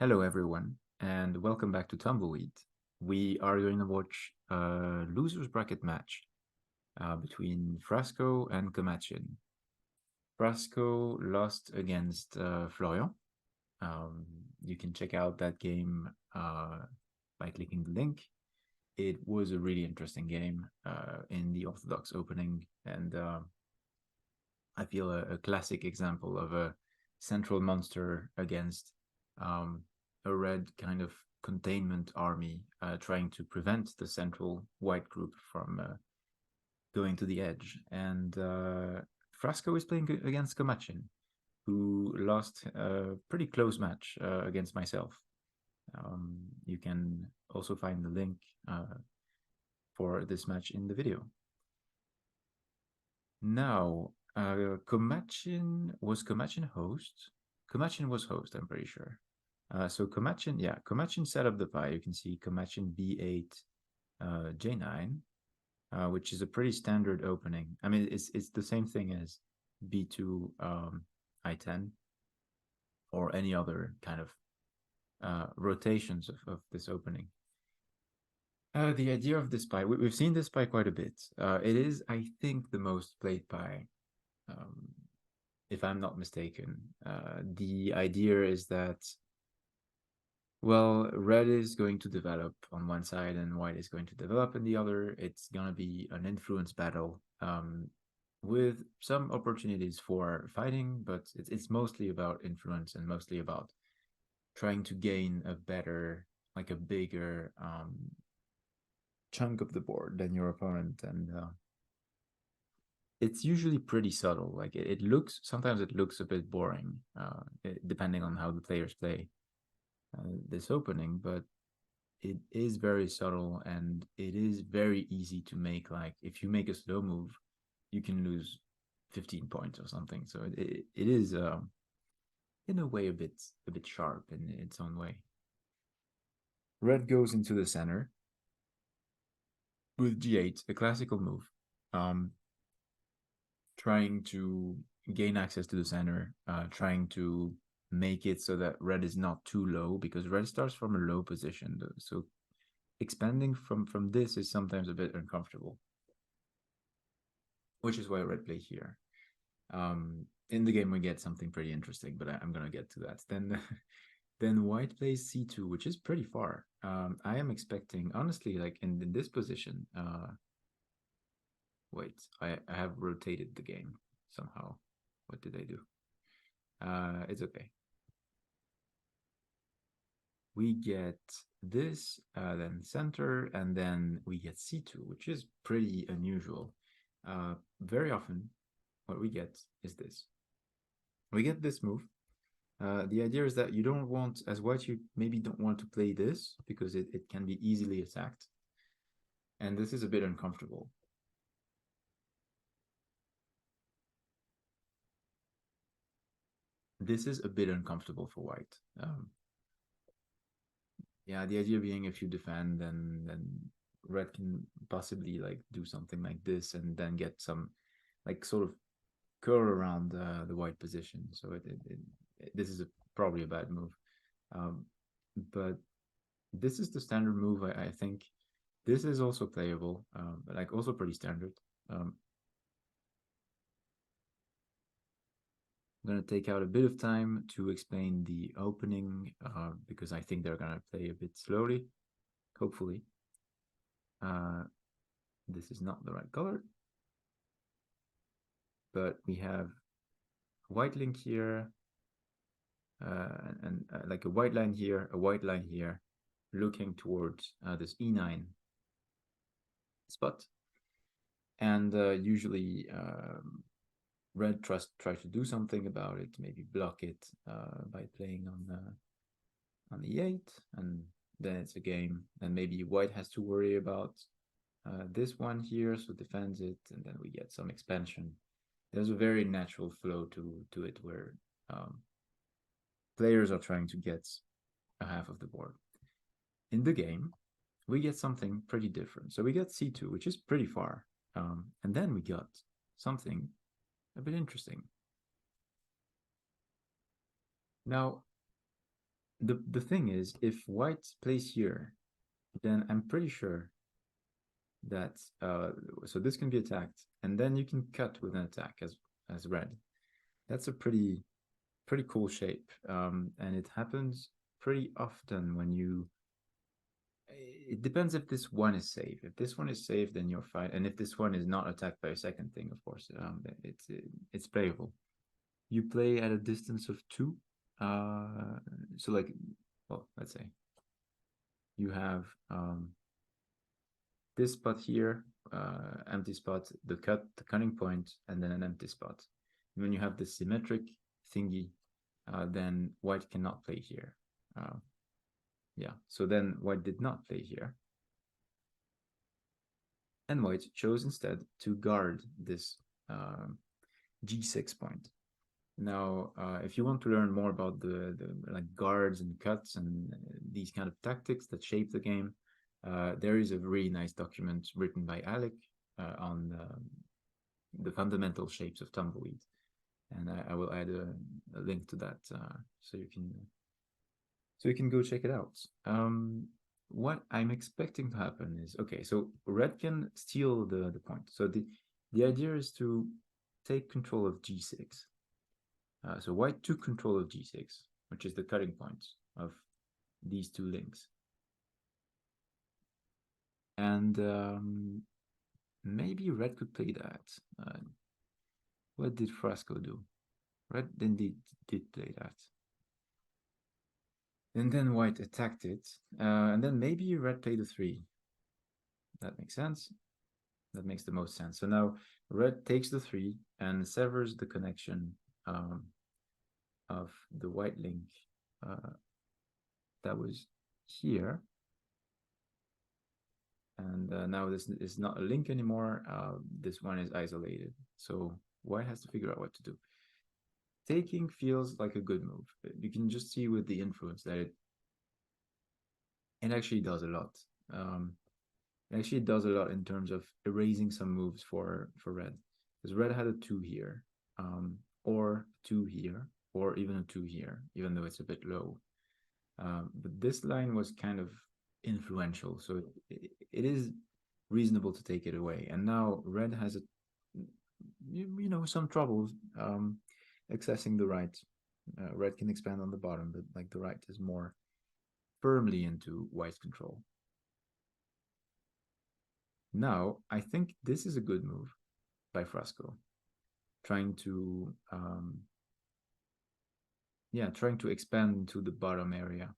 Hello, everyone, and welcome back to Tumbleweed. We are going to watch a losers bracket match between Frasco and Comachin. Frasco lost against Florian. You can check out that game by clicking the link. It was a really interesting game in the Orthodox opening, and I feel a classic example of a central monster against a red kind of containment army trying to prevent the central white group from going to the edge. And Frasco is playing against Komachin, who lost a pretty close match against myself. You can also find the link for this match in the video. Now, Komachin host? Komachin was host, I'm pretty sure. So Komachin set up the pie. You can see Komachin B8, J9, which is a pretty standard opening. I mean, it's the same thing as B2, I10, or any other kind of rotations of this opening. The idea of this pie, we've seen this pie quite a bit. It is, I think, the most played pie, if I'm not mistaken. The idea is that, well, red is going to develop on one side and white is going to develop in the other. It's going to be an influence battle with some opportunities for fighting, but it's mostly about influence and mostly about trying to gain a better, like a bigger chunk of the board than your opponent. And it's usually pretty subtle. Like it looks, sometimes it looks a bit boring, depending on how the players play this opening, but it is very subtle and it is very easy to make. Like if you make a slow move, you can lose 15 points or something. So it is in a way a bit sharp in its own way. Red goes into the center with G8, a classical move, trying to gain access to the center, trying to make it so that red is not too low, because red starts from a low position. So expanding from this is sometimes a bit uncomfortable, which is why red play here. In the game we get something pretty interesting, but I'm gonna get to that. Then white plays c2, which is pretty far. I am expecting, honestly, like in this position. Wait, I have rotated the game somehow. What did I do? It's okay. We get this, then center, and then we get c2, which is pretty unusual. Very often, what we get is this. We get this move. The idea is that you don't want, as white, you maybe don't want to play this because it can be easily attacked. And this is a bit uncomfortable. This is a bit uncomfortable for white. Yeah, the idea being if you defend, then red can possibly like do something like this and then get some like sort of curl around the white position. So this is probably a bad move. But this is the standard move, I think. This is also playable, but like also pretty standard. I'm going to take out a bit of time to explain the opening because I think they're going to play a bit slowly, hopefully. This is not the right color, but we have a white link here, and like a white line here, a white line here, looking towards this E9 spot. And usually red tries to do something about it, maybe block it by playing on E8, and then it's a game. And maybe white has to worry about this one here, so defends it, and then we get some expansion. There's a very natural flow to it where players are trying to get a half of the board. In the game, we get something pretty different. So we get c2, which is pretty far. And then we got something a bit interesting. Now, the thing is, if white plays here, then I'm pretty sure that so this can be attacked, and then you can cut with an attack as red. That's a pretty cool shape, and it happens pretty often when you. It depends if this one is safe. If this one is safe, then you're fine, and if this one is not attacked by a second thing, of course, it's playable. You play at a distance of 2. So like, well, let's say you have this spot here, empty spot, the cutting point, and then an empty spot. And when you have the symmetric thingy, then white cannot play here. Yeah, so then white did not play here. And white chose instead to guard this g6 point. Now, if you want to learn more about the like guards and cuts and these kind of tactics that shape the game, there is a really nice document written by Alec on the fundamental shapes of tumbleweed, and I will add a link to that so you can go check it out. What I'm expecting to happen is, okay, so red can steal the point. So the idea is to take control of g6. So white took control of g6, which is the cutting point of these two links. And maybe red could play that. What did Frasco do? Red indeed did play that. And then white attacked it. And then maybe red played a 3. That makes sense. That makes the most sense. So now red takes the 3 and severs the connection of the white link that was here. And now this is not a link anymore. This one is isolated. So white has to figure out what to do. Taking feels like a good move. You can just see with the influence that it actually does a lot. It actually does a lot in terms of erasing some moves for red. Because red had a 2 here, or 2 here, or even a 2 here, even though it's a bit low. But this line was kind of influential, so it is reasonable to take it away. And now red has some troubles accessing the right. Red can expand on the bottom, but like the right is more firmly into white's control. Now, I think this is a good move by Frasco, trying to trying to expand to the bottom area.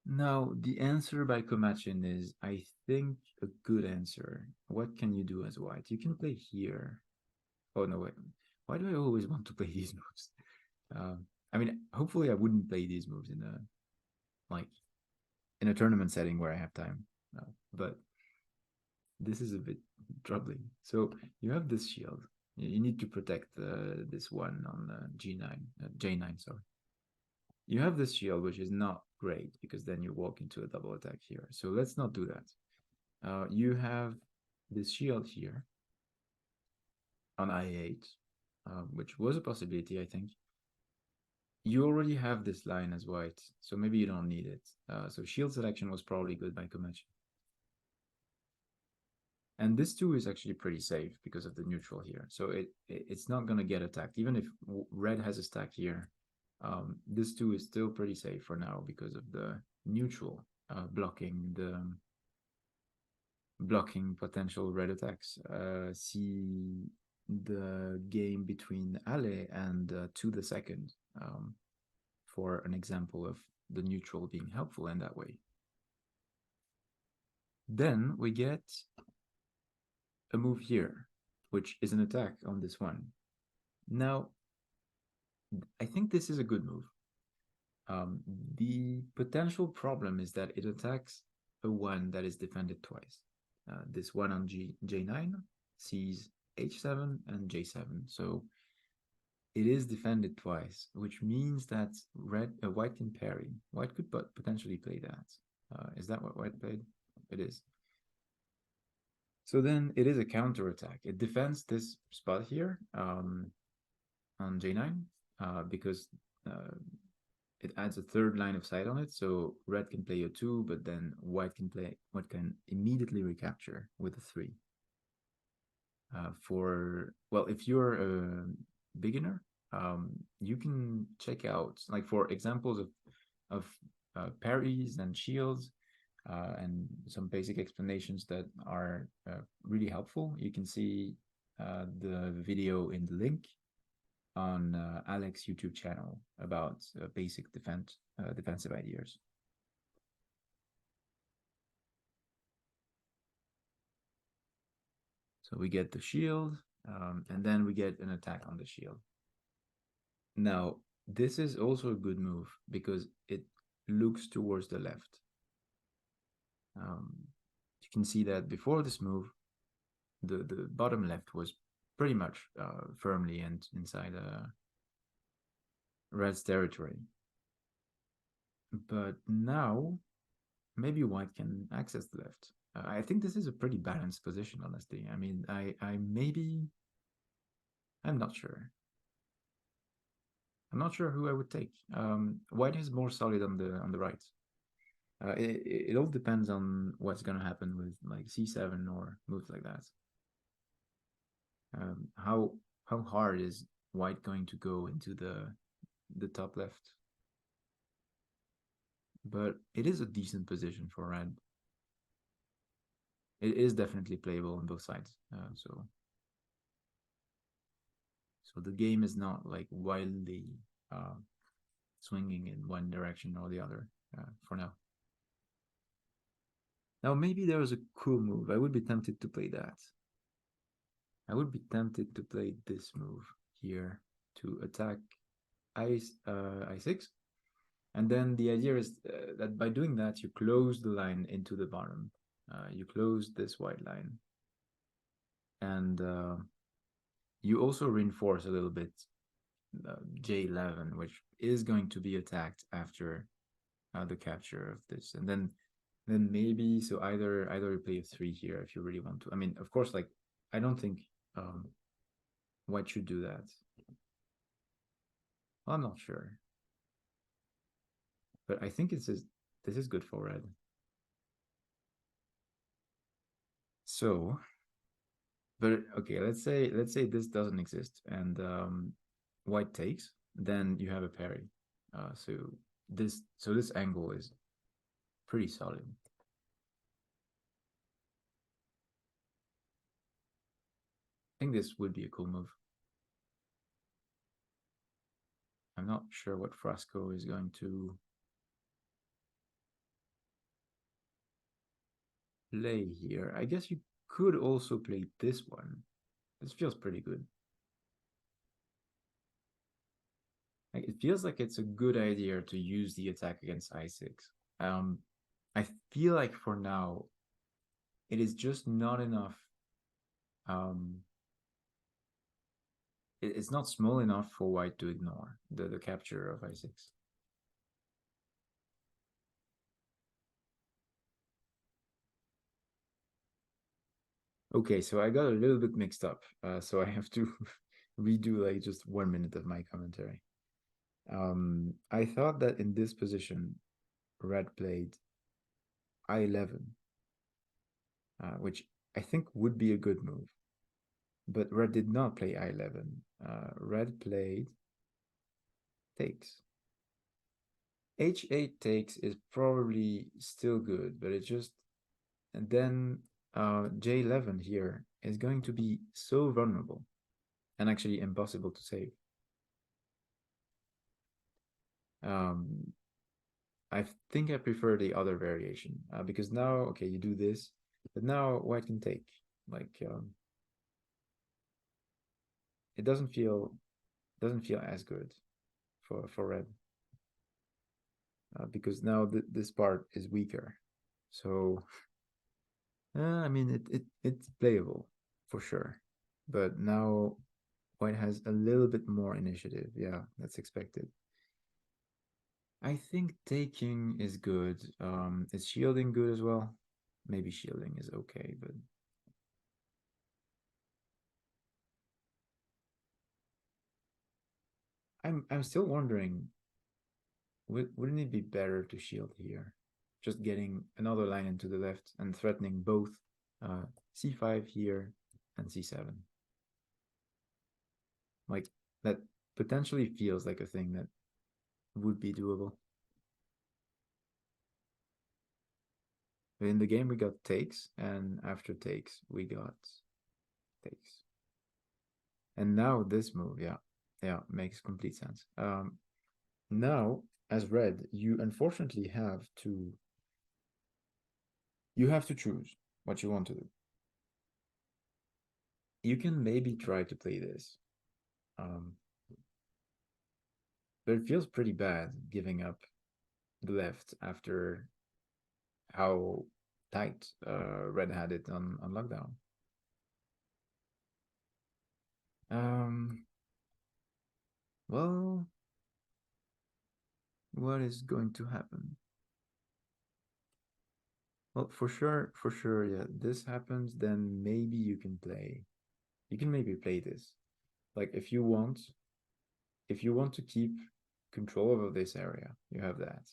Now, the answer by Komachin is, I think, a good answer. What can you do as white? You can play here. Oh, no, wait. Why do I always want to play these moves? I mean, hopefully I wouldn't play these moves in a tournament setting where I have time. But this is a bit troubling. So you have this shield. You need to protect this one on G9, J9, sorry. You have this shield, which is not great because then you walk into a double attack here. So let's not do that. You have this shield here on I8, which was a possibility, I think. You already have this line as white, so maybe you don't need it. So shield selection was probably good by Komachi. And this too is actually pretty safe because of the neutral here. So it's not going to get attacked. Even if red has a stack here, this too is still pretty safe for now because of the neutral blocking potential red attacks. See the game between Ale and To the Second for an example of the neutral being helpful in that way. Then we get a move here, which is an attack on this one. Now, I think this is a good move. The potential problem is that it attacks a one that is defended twice. This one on J9 sees H7 and J7, so it is defended twice, which means that white can parry. White could potentially play that. Is that what white played? It is. So then it is a counter attack. It defends this spot here on J9 because uh, it adds a third line of sight on it, so red can play a 2, but then white can immediately recapture with a 3. For well, if you're a beginner, you can check out like for examples of parries and shields, and some basic explanations that are really helpful. You can see the video in the link on Alex's YouTube channel about basic defensive ideas. So we get the shield, and then we get an attack on the shield. Now, this is also a good move because it looks towards the left. You can see that before this move, the bottom left was pretty much firmly and inside red's territory. But now, maybe white can access the left. I think this is a pretty balanced position, honestly. I mean, I'm not sure. I'm not sure who I would take. White is more solid on the right. It all depends on what's gonna happen with like c7 or moves like that. How hard is white going to go into the top left? But it is a decent position for red. It is definitely playable on both sides. So the game is not like wildly swinging in one direction or the other for now. Now maybe there was a cool move. I would be tempted to play that. I would be tempted to play this move here to attack I6. And then the idea is that by doing that, you close the line into the bottom. You close this white line. And you also reinforce a little bit J11, which is going to be attacked after the capture of this. And then maybe, so either you play a 3 here if you really want to. I mean, of course, like, I don't think white should do that. Well, I'm not sure. But I think this is good for red. So, but okay, let's say this doesn't exist and white takes, then you have a parry. So this angle is pretty solid. I think this would be a cool move. I'm not sure what Frasco is going to play here. I guess you could also play this one. This feels pretty good. Like, it feels like it's a good idea to use the attack against I6. I feel like for now, it is just not enough. It's not small enough for white to ignore the capture of I6. Okay, so I got a little bit mixed up. So I have to redo like just 1 minute of my commentary. I thought that in this position, red played I11, which I think would be a good move. But red did not play I11. Red played takes. H8 takes is probably still good, but it just, and then J11 here is going to be so vulnerable and actually impossible to save. I think I prefer the other variation because now, okay, you do this, but now white can take. Like, it doesn't feel as good for red because now this part is weaker. So, I mean, it's playable for sure, but now white has a little bit more initiative. Yeah, that's expected. I think taking is good. Is shielding good as well? Maybe shielding is okay, but I'm still wondering, wouldn't it be better to shield here? Just getting another line into the left and threatening both uh, c5 here and c7. Like, that potentially feels like a thing that would be doable. In the game, we got takes, and after takes, we got takes. And now this move, yeah, yeah, makes complete sense. Now, as red, you unfortunately have to choose what you want to do. You can maybe try to play this, um, but it feels pretty bad giving up the left after how tight red had it on lockdown. Um, well, what is going to happen? Well, for sure, yeah. This happens, then maybe you can play. You can maybe play this. Like if you want to keep control over this area, you have that.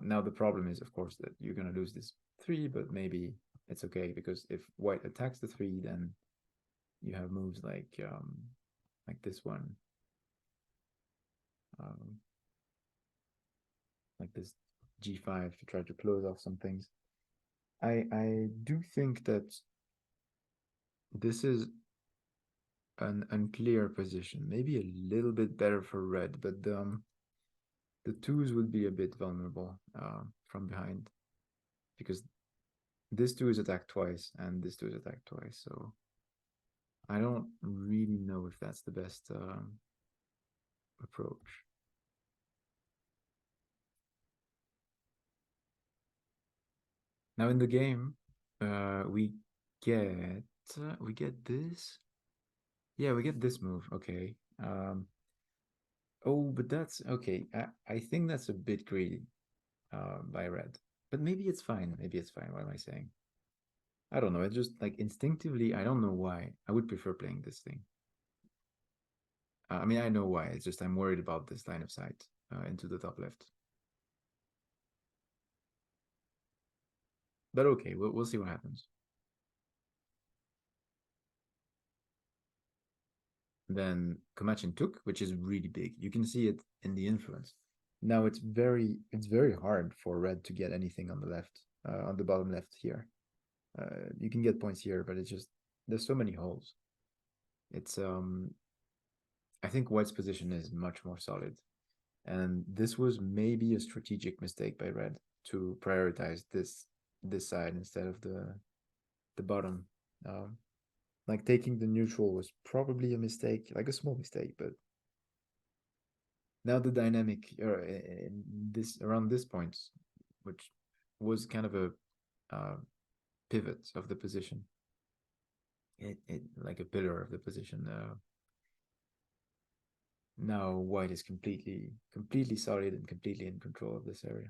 Now the problem is, of course, that you're gonna lose this three, but maybe it's okay because if white attacks the three, then you have moves like this one, um, like this g5 to try to close off some things. I do think that this is an unclear position, maybe a little bit better for red, but the twos would be a bit vulnerable from behind because this two is attacked twice and this two is attacked twice. So I don't really know if that's the best approach. Now in the game, get we get this. Yeah, we get this move. Okay. Oh, but that's okay. I think that's a bit greedy by red, but maybe it's fine. Maybe it's fine. What am I saying? I don't know. It's just like instinctively, I don't know why. I would prefer playing this thing. I mean, I know why. It's just I'm worried about this line of sight into the top left. But okay, we'll see what happens. Then Komachin took, which is really big. You can see it in the influence. Now it's very hard for red to get anything on the left, on the bottom left here. You can get points here, but it's just there's so many holes. It's I think white's position is much more solid. And this was maybe a strategic mistake by red to prioritize this side instead of the bottom. Um, like taking the neutral was probably a mistake, like a small mistake, but now the dynamic in this around this point, which was kind of a uh, pivot of the position, it like a pillar of the position. Now white is completely solid and completely in control of this area.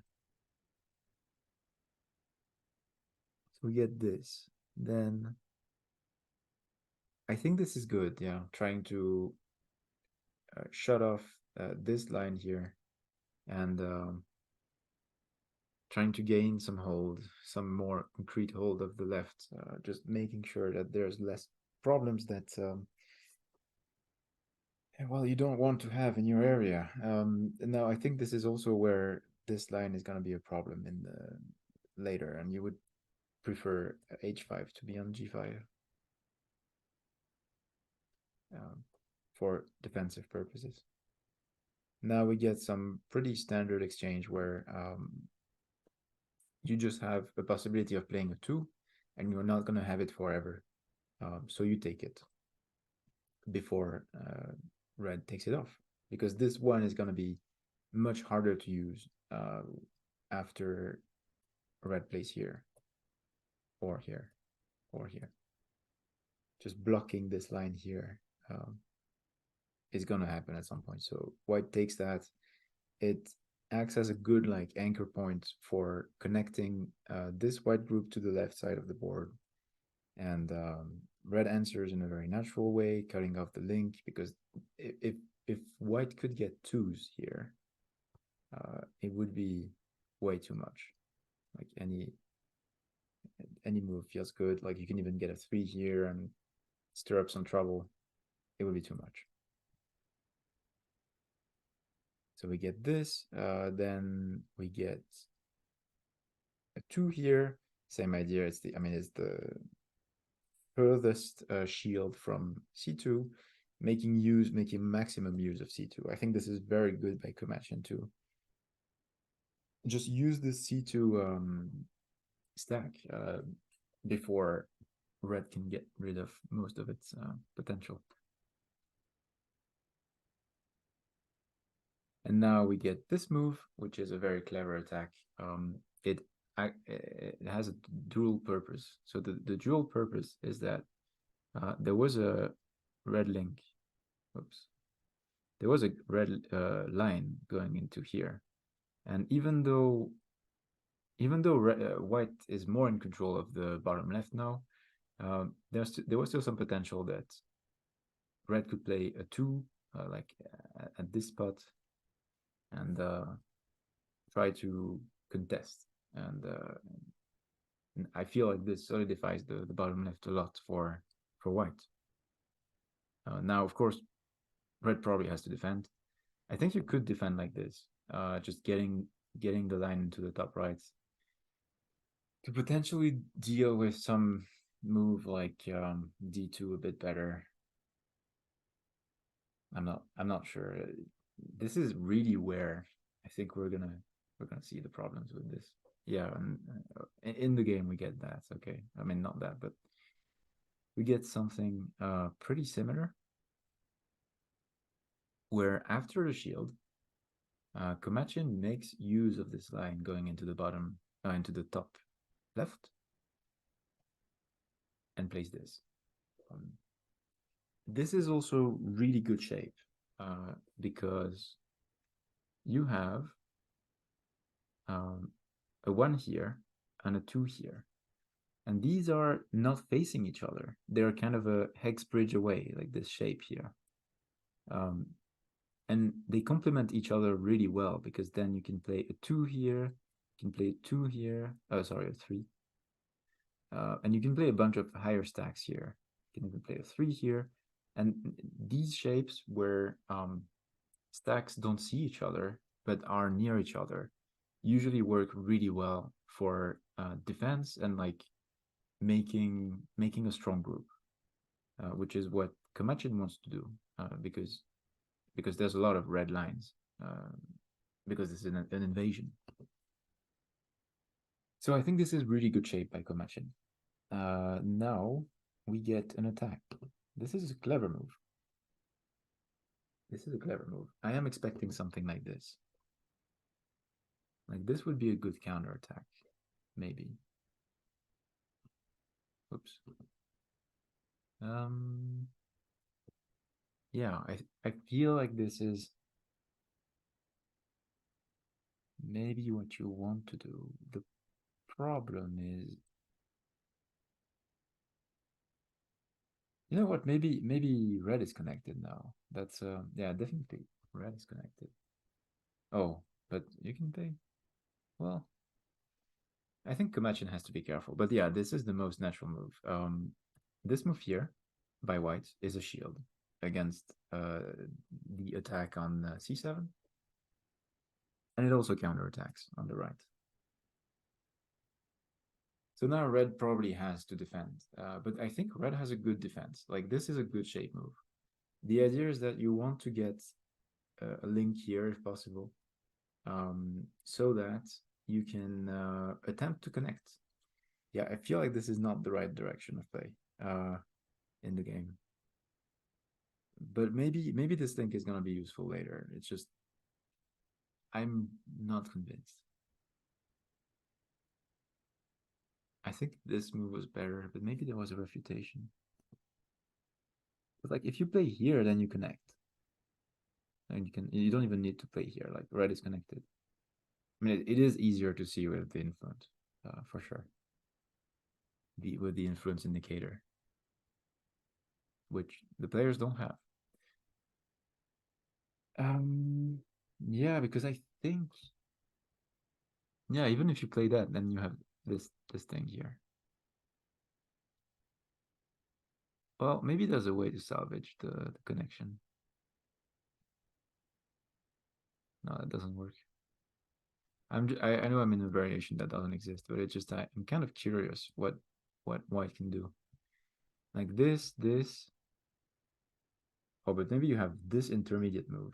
So we get this. Then I think this is good. Yeah, trying to shut off this line here and trying to gain some hold, some more concrete hold of the left, just making sure that there's less problems that, well, you don't want to have in your area. Now, I think this is also where this line is going to be a problem in the later, and you would prefer h5 to be on g5 um, for defensive purposes. Now we get some pretty standard exchange where you just have a possibility of playing a two, and you're not going to have it forever. So you take it before red takes it off, because this one is going to be much harder to use after red plays here or here or here. Just blocking this line here is going to happen at some point. So white takes that. It acts as a good like anchor point for connecting this white group to the left side of the board, and red answers in a very natural way, cutting off the link, because if if white could get twos here, it would be way too much. Like any move feels good. Like you can even get a 3 here and stir up some trouble. It would be too much. So we get this, then we get a 2 here. Same idea. It's the furthest shield from c2, making maximum use of c2. I think this is very good by Komatchin too. Just use the c2 stack before red can get rid of most of its potential. And now we get this move, which is a very clever attack. It has a dual purpose. So the dual purpose is that there was a red link. Oops. There was a red line going into here, and even though white is more in control of the bottom left now, there was still some potential that red could play a 2 like at this spot and try to contest. And I feel like this solidifies the bottom left a lot for white. Now, of course, red probably has to defend. I think you could defend like this, just getting the line into the top right to potentially deal with some move like d2 a bit better. I'm not sure. This is really where I think we're gonna see the problems with this. Yeah, and in the game we get that. Okay, I mean not that, but we get something pretty similar, where after the shield, Komatchin makes use of this line going into the bottom, into the top left, and plays this. This is also really good shape because you have a 1 here and a 2 here. And these are not facing each other. They're kind of a hex bridge away, like this shape here. And they complement each other really well because then you can play a 2 here, you can play a 2 here, oh, sorry, a 3. And you can play a bunch of higher stacks here. You can even play a 3 here. And these shapes where stacks don't see each other but are near each other usually work really well for defense and like making a strong group, which is what Komatchin wants to do because there's a lot of red lines because this is an invasion. So I think this is really good shape by Komatchin. Now we get an attack. This is a clever move. This is a clever move. I am expecting something like this. Like this would be a good counter attack, maybe. Oops. Yeah, I feel like this is maybe what you want to do. The problem is, you know what? Maybe red is connected now. That's yeah, definitely red is connected. Oh, but you can pay. Well, I think Komatchin has to be careful. But yeah, this is the most natural move. This move here by white is a shield against the attack on c7, and it also counterattacks on the right. So now red probably has to defend, but I think red has a good defense. Like this is a good shape move. The idea is that you want to get a link here if possible, so that you can attempt to connect. Yeah, I feel like this is not the right direction of play in the game. But maybe this link is gonna be useful later. It's just I'm not convinced. I think this move was better, but maybe there was a refutation. But like if you play here, then you connect. And you don't even need to play here. Like red is connected. I mean, it is easier to see with the influence, for sure. With the influence indicator, which the players don't have. Yeah, because I think, yeah, even if you play that, then you have this thing here. Well, maybe there's a way to salvage the connection. No, that doesn't work. I know I'm in a variation that doesn't exist, but it's just I'm kind of curious what white can do. Like this. Oh, but maybe you have this intermediate move.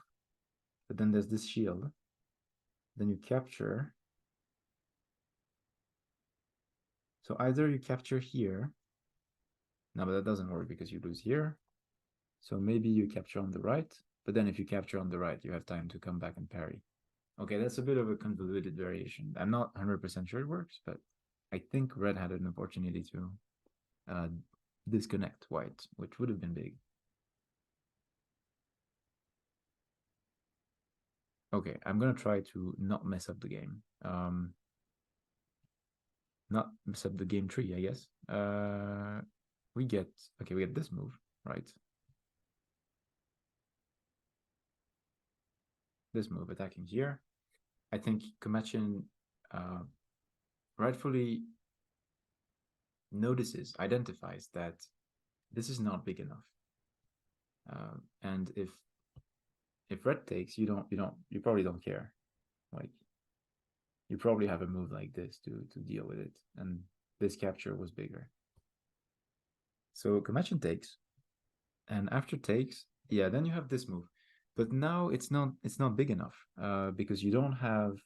But then there's this shield. Then you capture. So either you capture here. No, but that doesn't work because you lose here. So maybe you capture on the right. But then if you capture on the right, you have time to come back and parry. Okay, that's a bit of a convoluted variation. I'm not 100% sure it works, but I think red had an opportunity to uh, disconnect white, which would have been big. Okay, I'm gonna try to not mess up the game. Not mess up the game tree, I guess. We get okay, we get this move, right? This move attacking here. I think Komachin rightfully notices, identifies that this is not big enough. And if red takes, you probably don't care. Like you probably have a move like this to deal with it, and this capture was bigger. So Komachin takes, and after takes, yeah, then you have this move, but now it's not big enough because you don't have.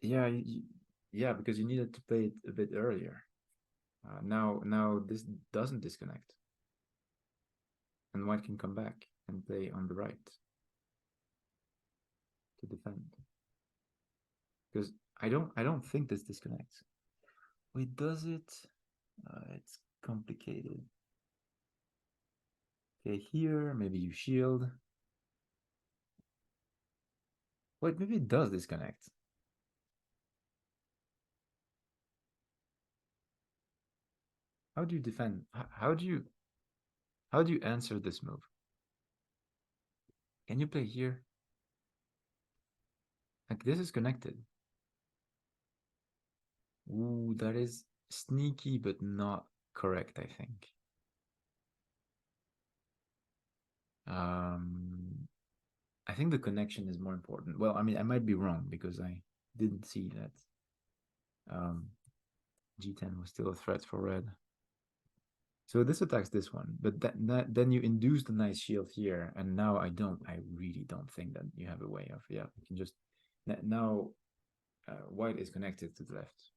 Yeah, yeah, because you needed to play it a bit earlier. Now this doesn't disconnect, and white can come back and play on the right to defend. Because I don't think this disconnects. Wait, does it? It's complicated. Okay, here maybe you shield. Wait, maybe it does disconnect. How do you defend? How do you answer this move? Can you play here? Like this is connected. Ooh, that is sneaky but not correct, I think. Um, I think the connection is more important. Well, I mean, I might be wrong because I didn't see that G10 was still a threat for red. So this attacks this one, but then you induce the nice shield here, and now I really don't think that you have a way of, yeah, you can just, now white is connected to the left.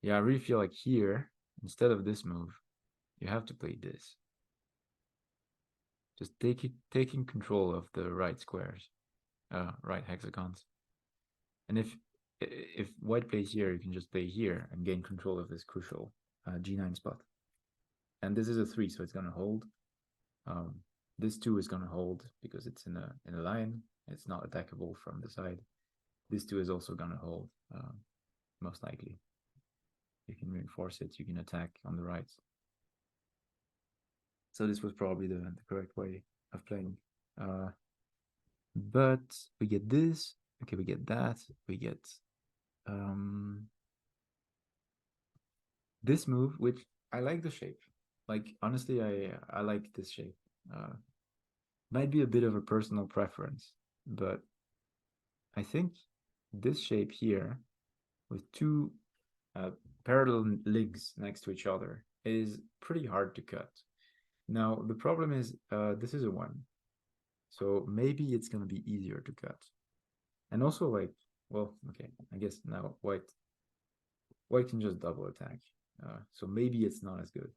Yeah, I really feel like here, instead of this move, you have to play this. Just taking control of the right squares, right hexagons. And if white plays here, you can just play here and gain control of this crucial G9 spot. And this is a 3, so it's going to hold. This 2 is going to hold because it's in a line. It's not attackable from the side. This 2 is also going to hold, most likely. You can reinforce it. You can attack on the right. So this was probably the correct way of playing. But we get this. Okay, we get that. We get this move, which I like the shape. Like honestly, I like this shape. Might be a bit of a personal preference, but I think this shape here with two parallel legs next to each other is pretty hard to cut. Now the problem is this is a 1, so maybe it's gonna be easier to cut. And also like, well, okay, I guess now white can just double attack, so maybe it's not as good.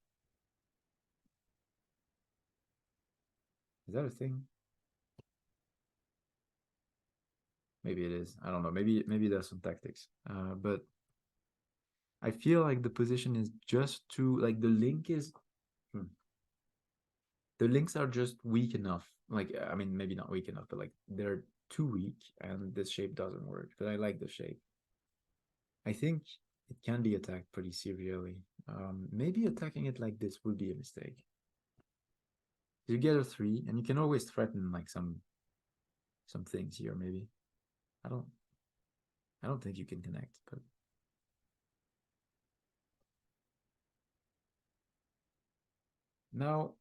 Is that a thing? Maybe it is. I don't know. Maybe there's some tactics. But I feel like the position is just too like the links are just weak enough. Like I mean, maybe not weak enough, but like they're too weak, and this shape doesn't work. But I like the shape. I think it can be attacked pretty serially. Maybe attacking it like this would be a mistake. You get a 3, and you can always threaten like some things here. Maybe I don't I don't think you can connect, but now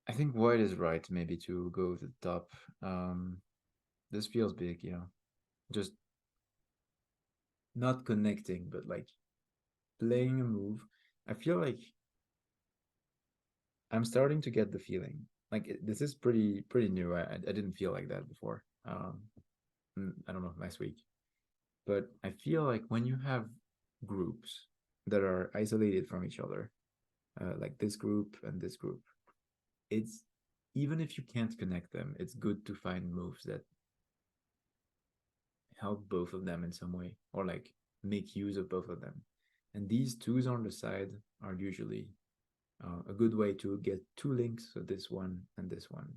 I think white is right. Maybe to go to the top. This feels big, yeah. Just not connecting, but like playing a move. I feel like I'm starting to get the feeling. Like this is pretty new. I didn't feel like that before. I don't know, last week. But I feel like when you have groups that are isolated from each other, like this group and this group, it's even if you can't connect them, it's good to find moves that help both of them in some way or like make use of both of them. And these twos on the side are usually a good way to get two links, so this one and this one,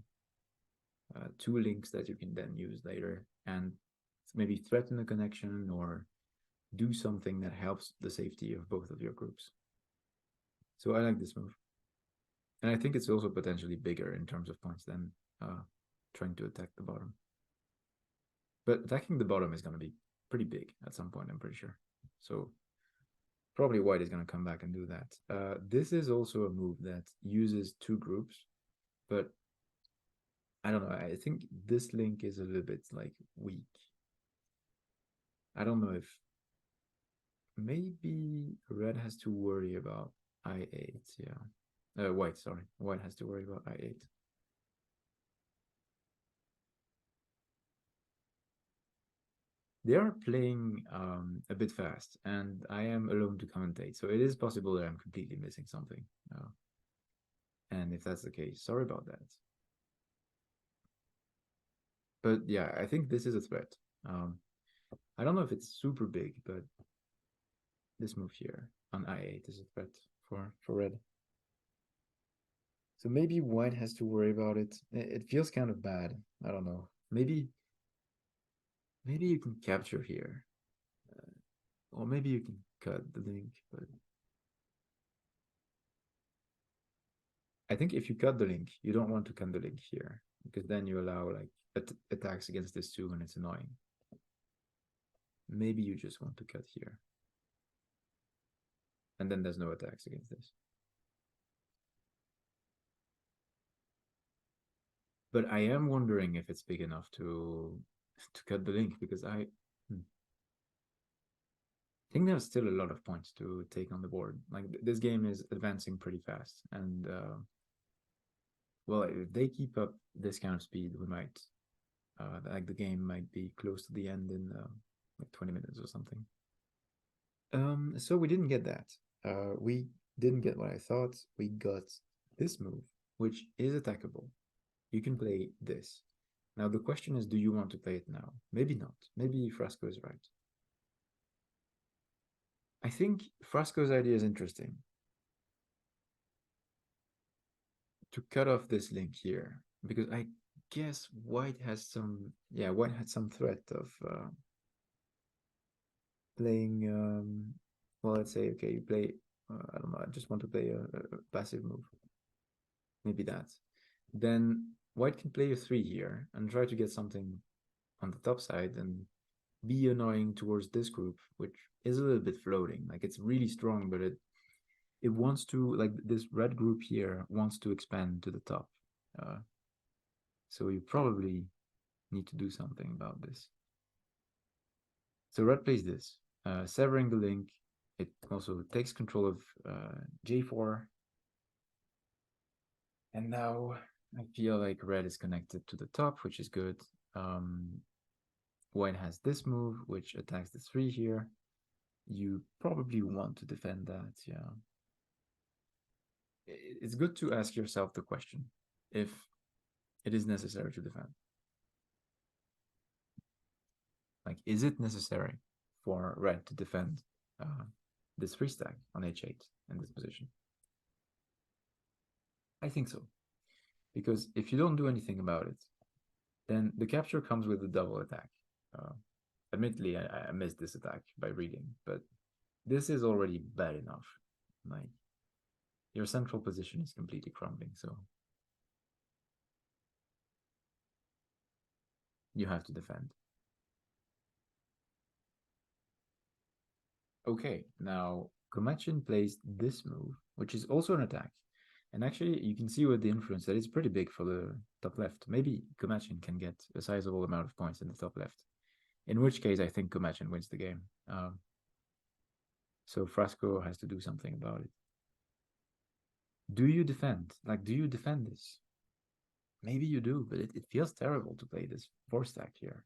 two links that you can then use later and maybe threaten a connection or do something that helps the safety of both of your groups. So I like this move. And I think it's also potentially bigger in terms of points than trying to attack the bottom. But attacking the bottom is going to be pretty big at some point, I'm pretty sure. So probably white is going to come back and do that. This is also a move that uses two groups, but I don't know. I think this link is a little bit like weak. I don't know if maybe red has to worry about I8. Yeah. White, sorry. White has to worry about I8. They are playing a bit fast, and I am alone to commentate, so it is possible that I'm completely missing something. And if that's the case, sorry about that. But yeah, I think this is a threat. Um, I don't know if it's super big, but this move here on I8 is a threat for red. So maybe white has to worry about it. It feels kind of bad. I don't know. Maybe you can capture here, or maybe you can cut the link. But I think if you cut the link, you don't want to cut the link here because then you allow like attacks against this too, and it's annoying. Maybe you just want to cut here, and then there's no attacks against this. But I am wondering if it's big enough to cut the link because think there's still a lot of points to take on the board. Like this game is advancing pretty fast, and well, if they keep up this kind of speed, we might like the game might be close to the end in like 20 minutes or something. So we didn't get that. We didn't get what I thought. We got this move, which is attackable. You can play this. Now the question is, do you want to play it now? Maybe not. Maybe Frasco is right. I think Frasco's idea is interesting. To cut off this link here, because I guess white has some, yeah, white had some threat of playing, well, let's say, okay, you play, I don't know, I just want to play a passive move. Maybe that. Then white can play a 3 here and try to get something on the top side and be annoying towards this group, which is a little bit floating. Like it's really strong, but it wants to, like this red group here wants to expand to the top. Uh, so you probably need to do something about this. So red plays this, severing the link. It also takes control of J4. And now I feel like red is connected to the top, which is good. White has this move, which attacks the 3 here. You probably want to defend that, yeah. It's good to ask yourself the question if it is necessary to defend. Like, is it necessary for red to defend this 3 stack on h8 in this position? I think so. Because if you don't do anything about it, then the capture comes with a double attack. Admittedly, I missed this attack by reading, but this is already bad enough. Like, your central position is completely crumbling, so you have to defend. Okay, now Komachin plays this move, which is also an attack. And actually, you can see with the influence that it's pretty big for the top left. Maybe Komachin can get a sizable amount of points in the top left. In which case, I think Komachin wins the game. So Frasco has to do something about it. Do you defend? Like, do you defend this? Maybe you do, but it feels terrible to play this 4-stack here.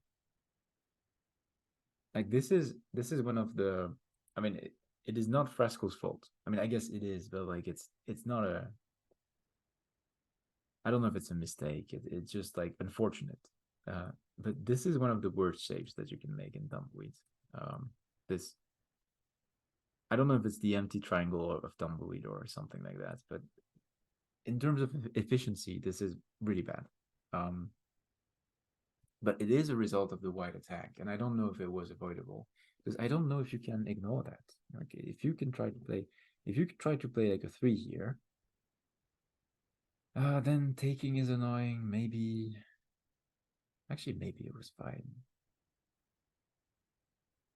Like this is one of the. I mean, it is not Frasco's fault. I mean, I guess it is, but like it's not a. I don't know if it's a mistake. It's just like unfortunate. But this is one of the worst saves that you can make in Tumbleweed. This I don't know if it's the empty triangle of Tumbleweed or something like that, but in terms of efficiency, this is really bad. Um, but it is a result of the wide attack, and I don't know if it was avoidable because I don't know if you can ignore that. Like if you try to play like a 3 here, then taking is annoying. Maybe it was fine.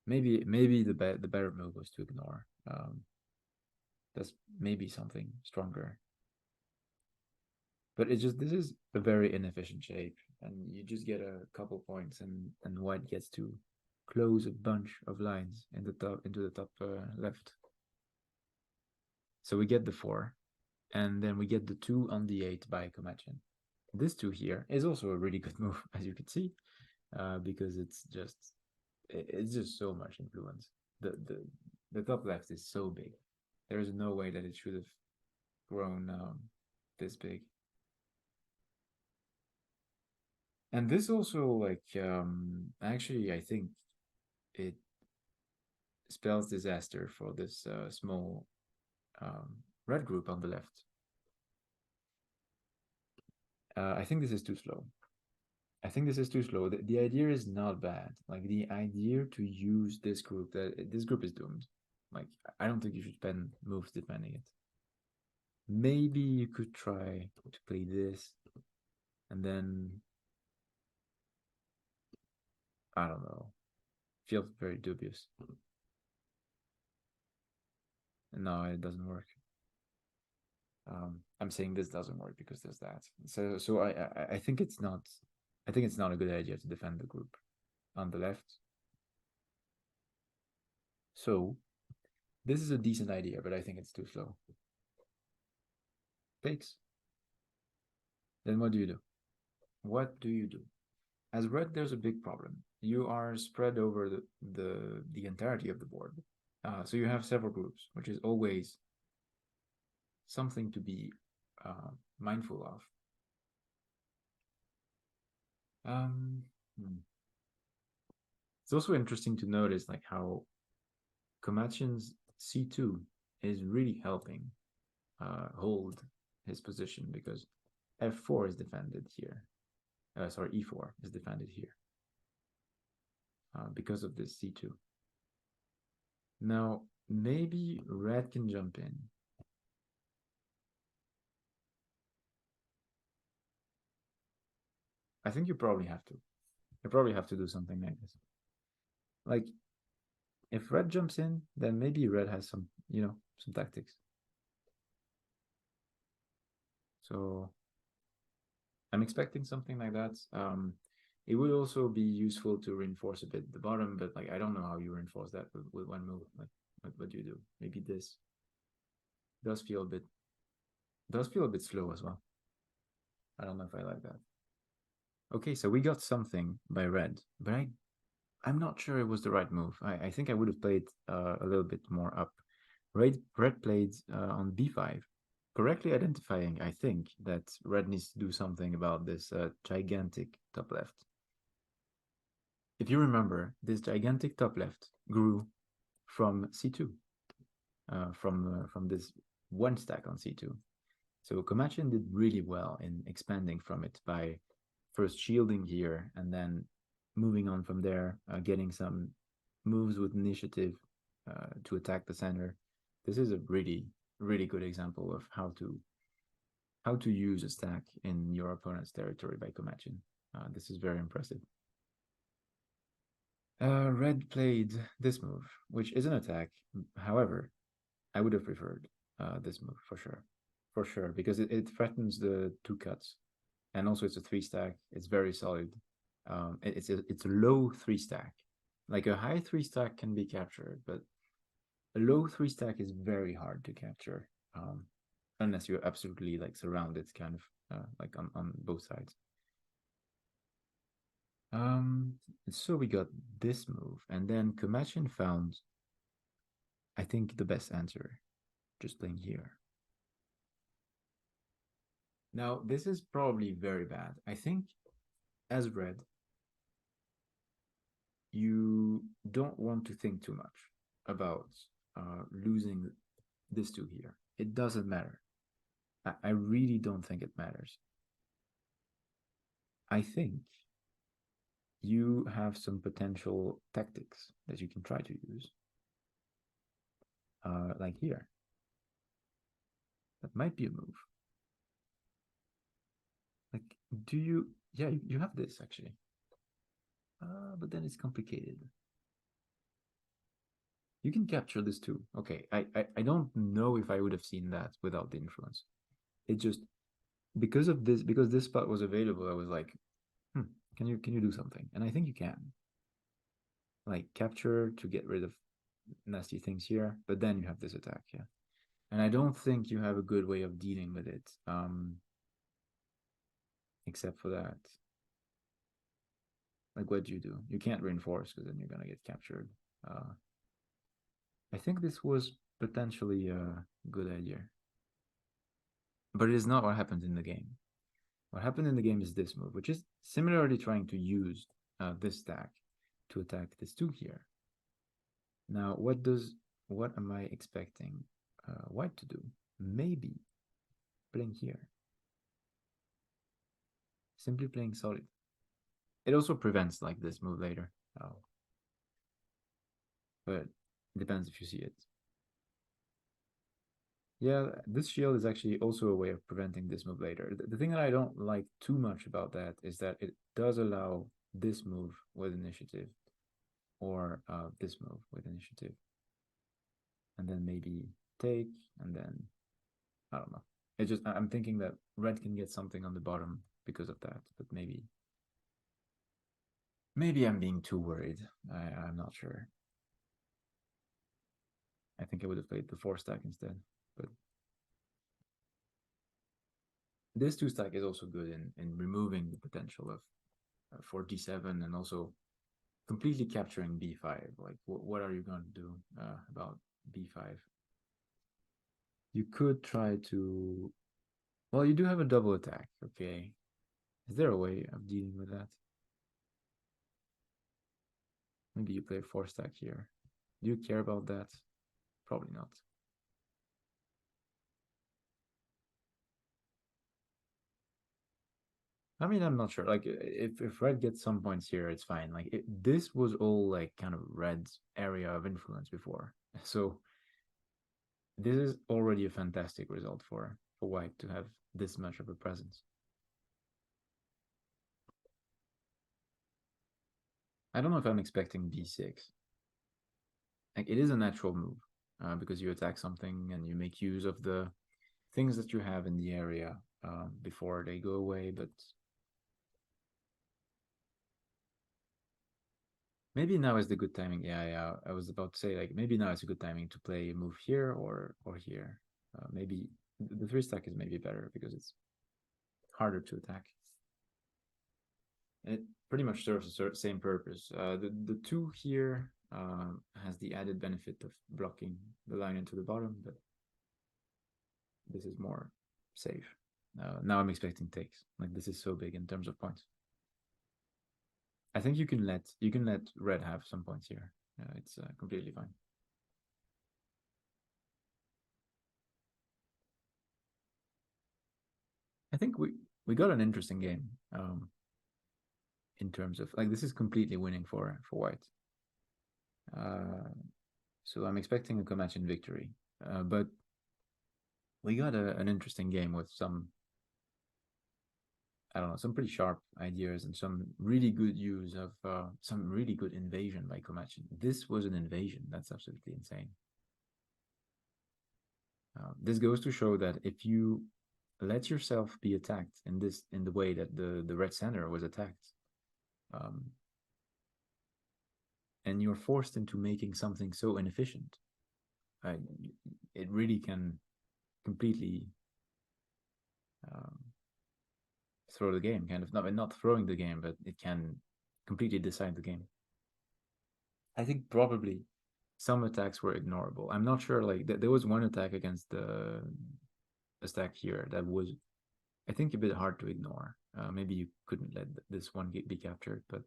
Maybe the better move was to ignore. That's maybe something stronger. But it's just this is a very inefficient shape, and you just get a couple points, and white gets to close a bunch of lines in the top into the top left. So we get the 4, and then we get the 2 on the 8 by Komachin. This 2 here is also a really good move, as you can see, because it's just so much influence. The top left is so big. There is no way that it should have grown this big. And this also like actually I think it spells disaster for this small red group on the left. I think this is too slow. I think this is too slow. The idea is not bad. Like the idea to use this group, that this group is doomed. Like I don't think you should spend moves defending it. Maybe you could try to play this, and then I don't know. Feels very dubious. No, it doesn't work. I'm saying this doesn't work because there's that. So I think it's not. I think it's not a good idea to defend the group on the left. So this is a decent idea, but I think it's too slow. Takes. Then what do you do? What do you do? As red, there's a big problem. You are spread over the entirety of the board. So you have several groups, which is always something to be mindful of. Um, It's also interesting to notice like how Komachin's c2 is really helping hold his position because f4 is defended here. Sorry, e4 is defended here because of this c2. Now, maybe red can jump in. I think you probably have to. You probably have to do something like this. Like, if red jumps in, then maybe red has some, some tactics. So I'm expecting something like that. It would also be useful to reinforce a bit the bottom, but like I don't know how you reinforce that with one move. Like what do you do? Maybe this does feel a bit slow as well. I don't know if I like that. Okay, so we got something by red, but I'm not sure it was the right move. I think I would have played a little bit more up. Red played on b5, correctly identifying, I think, that red needs to do something about this gigantic top left. If you remember, this gigantic top left grew from c2, from this 1 stack on c2. So Komachin did really well in expanding from it by first shielding here and then moving on from there, getting some moves with initiative to attack the center. This is a really, really good example of how to use a stack in your opponent's territory by Komachin. This is very impressive. Red played this move, which is an attack. However, I would have preferred this move for sure. For sure, because it threatens the two cuts. And also it's a three stack. It's very solid. It's a low three stack. Like a high three stack can be captured, but a low three stack is very hard to capture. Unless you're absolutely like surrounded kind of like on both sides. Um, so we got this move, and then Komachin found, I think, the best answer, just playing here. Now, this is probably very bad. I think, as red, you don't want to think too much about losing this two here. It doesn't matter. I really don't think it matters. I think you have some potential tactics that you can try to use. Like here. That might be a move. Like, do you? Yeah, you have this actually. But then it's complicated. You can capture this too. Okay, I don't know if I would have seen that without the influence. It just because this spot was available, I was like, can you do something? And I think you can. Like capture to get rid of nasty things here, but then you have this attack, yeah. And I don't think you have a good way of dealing with it. Except for that. Like what do you do? You can't reinforce because then you're gonna get captured. I think this was potentially a good idea. But it is not what happened in the game. What happened in the game is this move, which is similarly trying to use this stack to attack this 2 here. Now, what am I expecting white to do? Maybe playing here. Simply playing solid. It also prevents like this move later. But it depends if you see it. Yeah, this shield is actually also a way of preventing this move later. The thing that I don't like too much about that is that it does allow this move with initiative or this move with initiative. And then maybe take, and then, I don't know. It's just, I'm thinking that red can get something on the bottom because of that, but maybe I'm being too worried. I'm not sure. I think I would have played the 4 stack instead, but this 2 stack is also good in removing the potential of for d7 and also completely capturing b5. Like, what are you going to do about b5? You could try to. Well, you do have a double attack. Okay, is there a way of dealing with that? Maybe you play 4 stack here. Do you care about that? Probably not. I mean, I'm not sure. Like, if red gets some points here, it's fine. Like, this was all like kind of red's area of influence before, so this is already a fantastic result for white to have this much of a presence. I don't know if I'm expecting b6. Like, it is a natural move because you attack something and you make use of the things that you have in the area before they go away. But maybe now is the good timing. Yeah. I was about to say like maybe now is a good timing to play a move here or here. Maybe the 3 stack is maybe better because it's harder to attack. And it pretty much serves the same purpose. The 2 here has the added benefit of blocking the line into the bottom, but this is more safe. Now I'm expecting takes. Like, this is so big in terms of points. I think you can let red have some points here. It's completely fine. I think we got an interesting game in terms of like this is completely winning for white. So I'm expecting a Comanche victory, but we got an interesting game with some I don't know, some pretty sharp ideas and some really good use of some really good invasion by Komatsu. This was an invasion. That's absolutely insane. This goes to show that if you let yourself be attacked in the way that the red center was attacked, um, and you're forced into making something so inefficient, uh, it really can completely um, throw the game. Kind of not throwing the game, but it can completely decide the game. I think probably some attacks were ignorable. I'm not sure. Like there was one attack against the stack here that was, I think, a bit hard to ignore. Maybe you couldn't let this one be captured, but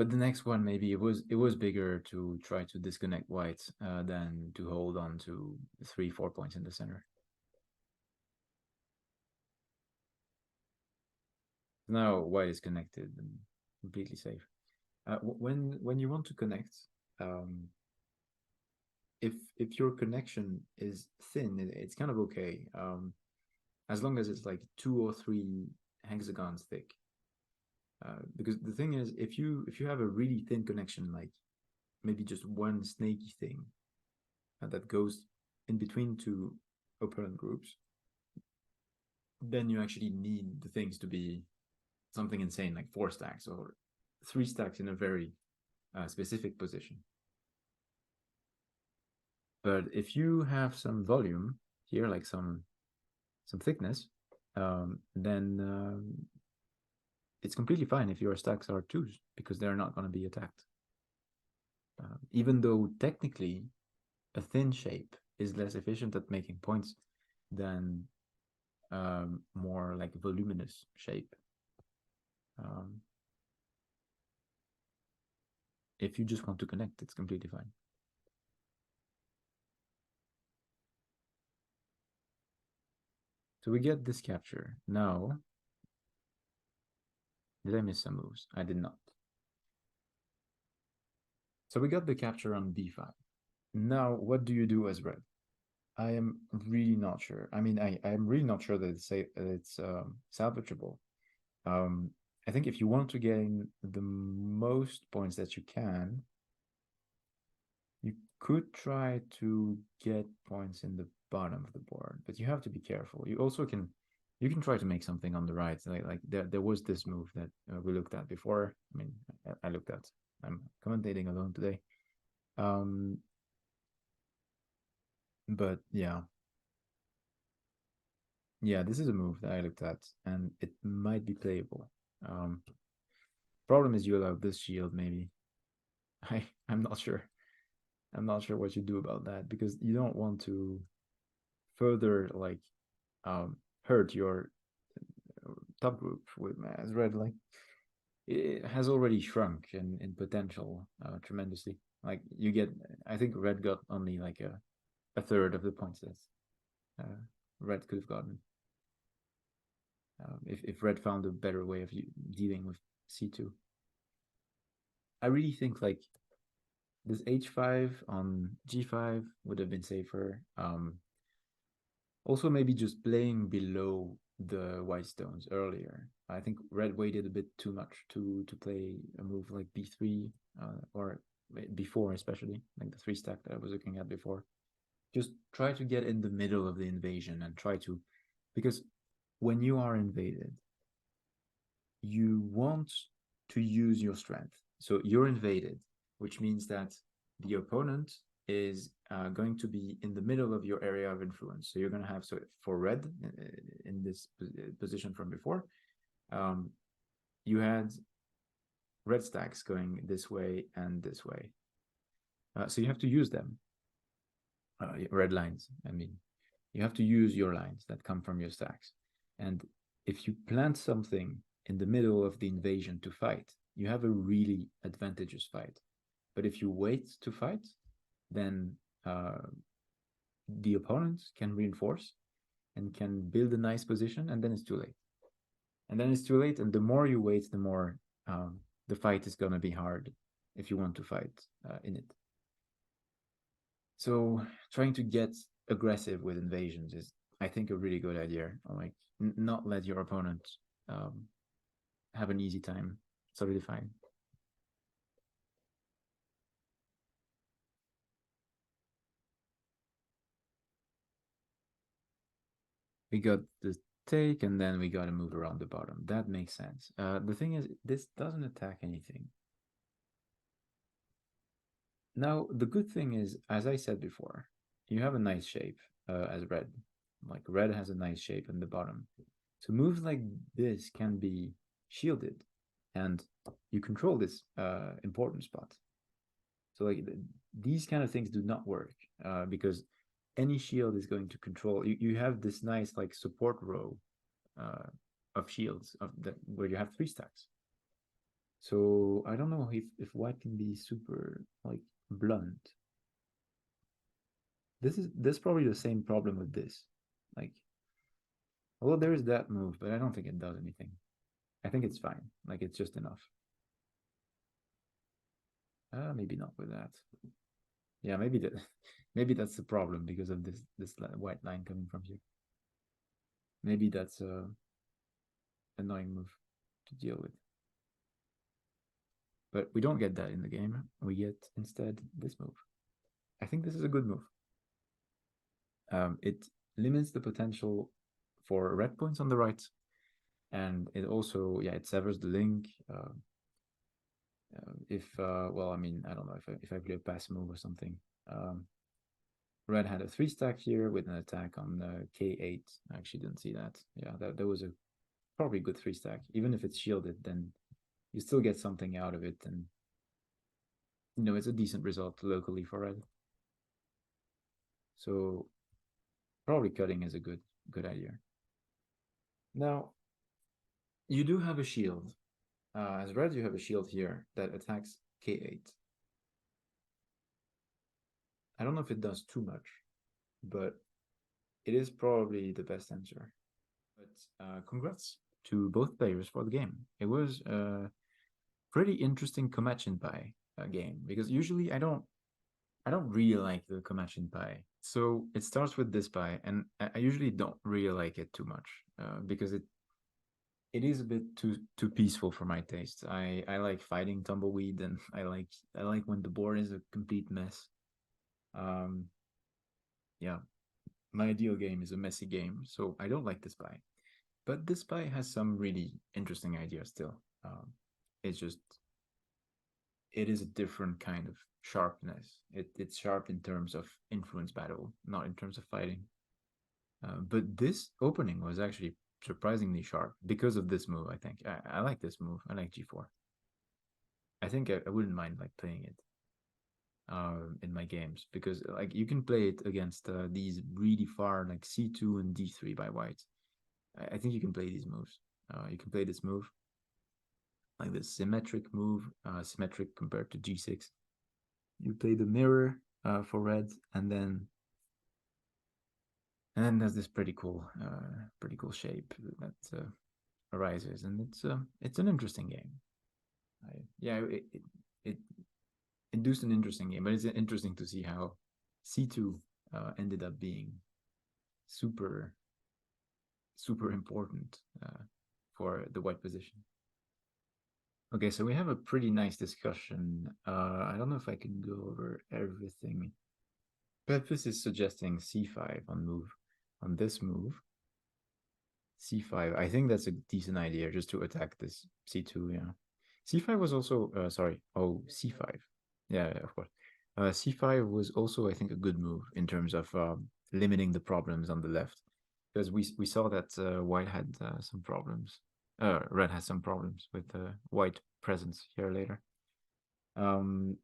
the next one maybe it was bigger to try to disconnect white than to hold on to 3-4 points in the center. Now white is connected and completely safe. When you want to connect, um, if your connection is thin, it's kind of okay. As long as it's like 2 or 3 hexagons thick. Because the thing is, if you have a really thin connection, like maybe just one snaky thing that goes in between two opponent groups, then you actually need the things to be something insane, like 4 stacks or 3 stacks in a very specific position. But if you have some volume here, like some thickness, then it's completely fine if your stacks are 2s because they're not going to be attacked. Even though technically a thin shape is less efficient at making points than more like voluminous shape. Um, if you just want to connect, it's completely fine. So we get this capture. Now, did I miss some moves? I did not. So we got the capture on b5. Now, what do you do as red? I am really not sure. I mean, I am really not sure that it's salvageable. I think if you want to gain the most points that you can, you could try to get points in the bottom of the board, but you have to be careful. You can try to make something on the right. Like there was this move that we looked at before. I mean, I looked at. I'm commentating alone today. But yeah, this is a move that I looked at, and it might be playable. Um, Problem is you allow this shield, maybe. I'm not sure. I'm not sure what you do about that because you don't want to further like hurt your top group with as red. Like it has already shrunk in potential tremendously. Like you get, I think red got only like a third of the points that red could have gotten. If red found a better way of dealing with c2. I really think like this h5 on g5 would have been safer. Also, maybe just playing below the white stones earlier. I think red waited a bit too much to play a move like b3 or b4 especially, like the 3 stack that I was looking at before. Just try to get in the middle of the invasion and try to, because when you are invaded, you want to use your strength. So you're invaded, which means that the opponent is going to be in the middle of your area of influence. So you're going to have, so for red in this position from before, you had red stacks going this way and this way. So you have to use them. Red lines, I mean, you have to use your lines that come from your stacks. And if you plant something in the middle of the invasion to fight, you have a really advantageous fight. But if you wait to fight, then the opponent can reinforce and can build a nice position, and then it's too late. And then it's too late, and the more you wait, the more the fight is going to be hard if you want to fight in it. So trying to get aggressive with invasions is I think, a really good idea. Like, not let your opponent um, have an easy time solidifying. We got the take, and then we got to move around the bottom. That makes sense. The thing is, this doesn't attack anything. Now, the good thing is, as I said before, you have a nice shape as red. Like, red has a nice shape in the bottom. So moves like this can be shielded, and you control this important spot. So like these kind of things do not work because any shield is going to control. You have this nice like support row uh, of shields of that where you have 3 stacks. So I don't know if white can be super like blunt. This probably the same problem with this. Like, although there is that move, but I don't think it does anything. I think it's fine. Like it's just enough. Maybe not with that. Yeah, maybe that maybe that's the problem because of this white line coming from here. Maybe that's a annoying move to deal with. But we don't get that in the game. We get instead this move. I think this is a good move. It limits the potential for red points on the right, and it also it severs the link. If well, I mean, I don't know if I play a pass move or something. Red had a 3 stack here with an attack on the K8. I actually didn't see that. Yeah, that was a probably good 3 stack. Even if it's shielded, then you still get something out of it, and it's a decent result locally for red. So probably cutting is a good idea. Now you do have a shield. As red, you have a shield here that attacks K8. I don't know if it does too much, but it is probably the best answer. But congrats to both players for the game. It was a pretty interesting Komachin Pie game because usually I don't really like the Komachin Pie. So it starts with this pie, and I usually don't really like it too much because it is a bit too peaceful for my taste. I like fighting tumbleweed, and I like when the board is a complete mess. Um, yeah, my ideal game is a messy game, so I don't like this pie. But this pie has some really interesting ideas still. It's just it is a different kind of sharpness. It's sharp in terms of influence battle, not in terms of fighting. But this opening was actually surprisingly sharp because of this move. I think I like this move. I like G4. I think I wouldn't mind like playing it in my games because like you can play it against these really far like C2 and D3 by white. I think you can play these moves. You can play this move like this symmetric move, symmetric compared to G6. You play the mirror for red, and then there's this pretty cool shape that arises, and it's an interesting game. Yeah, it induced an interesting game, but it's interesting to see how C2 ended up being super super important for the white position. Okay, so we have a pretty nice discussion. I don't know if I can go over everything. Purpose is suggesting c5 on this move. C5. I think that's a decent idea just to attack this C2, yeah. C5 was also sorry. Oh, C5. Yeah, of course. C5 was also, I think, a good move in terms of limiting the problems on the left. Because we saw that white had some problems. Red has some problems with white presence here later. Um,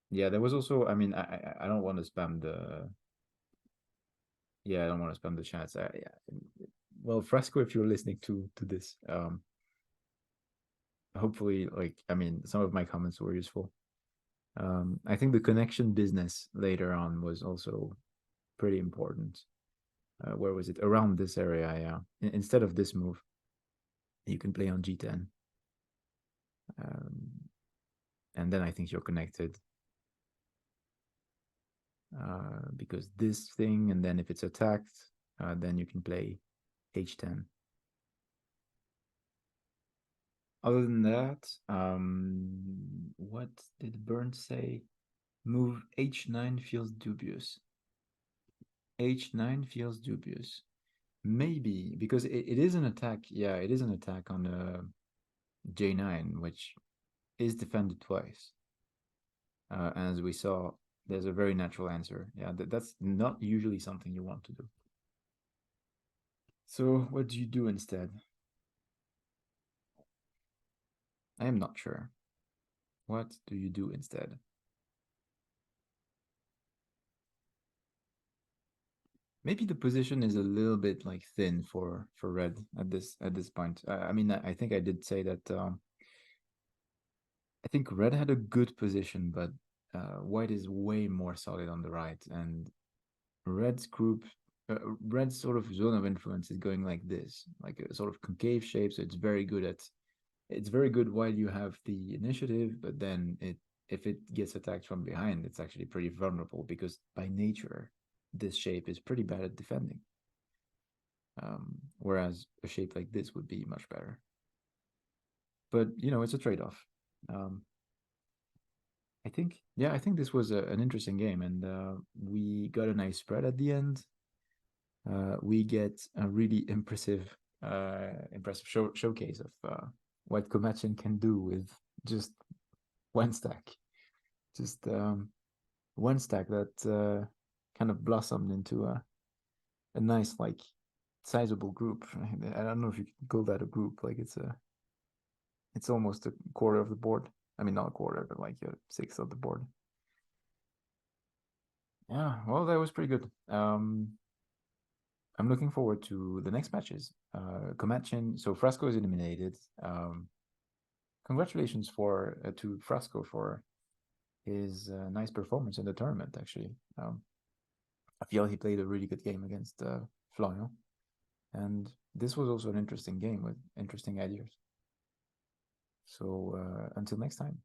yeah, there was also, I mean, I don't want to spam the yeah, I don't want to spam the chats. Yeah. Well, Fresco, if you're listening to this, hopefully, like, I mean, some of my comments were useful. I think the connection business later on was also pretty important. Where was it? Around this area, yeah. Instead of this move, you can play on G10. And then I think you're connected. Because this thing, and then if it's attacked, then you can play h10. Other than that, what did Burns say? Move h9 feels dubious. H9 feels dubious. Maybe because it is an attack. Yeah, it is an attack on J9, which is defended twice. As we saw, there's a very natural answer. Yeah, that's not usually something you want to do. So what do you do instead? I am not sure. What do you do instead? Maybe the position is a little bit like thin for red at this point. I mean, I think I did say that. I think red had a good position, but white is way more solid on the right, and red's group, red's sort of zone of influence is going like this, like a sort of concave shape. So it's very good at. It's very good while you have the initiative, but then if it gets attacked from behind, it's actually pretty vulnerable because by nature, this shape is pretty bad at defending. Whereas a shape like this would be much better. But it's a trade-off. Um, I think, yeah, I think this was an interesting game, and we got a nice spread at the end. We get a really impressive showcase of what Komachin can do with just one stack, just one stack that kind of blossomed into a nice like sizable group. I don't know if you can call that a group. Like it's almost a quarter of the board. I mean, not a quarter, but like a sixth of the board. Yeah, well, that was pretty good. I'm looking forward to the next matches. Komachin, so Frasco is eliminated. Congratulations to Frasco for his nice performance in the tournament. Actually, I feel he played a really good game against Florian, and this was also an interesting game with interesting ideas. So until next time.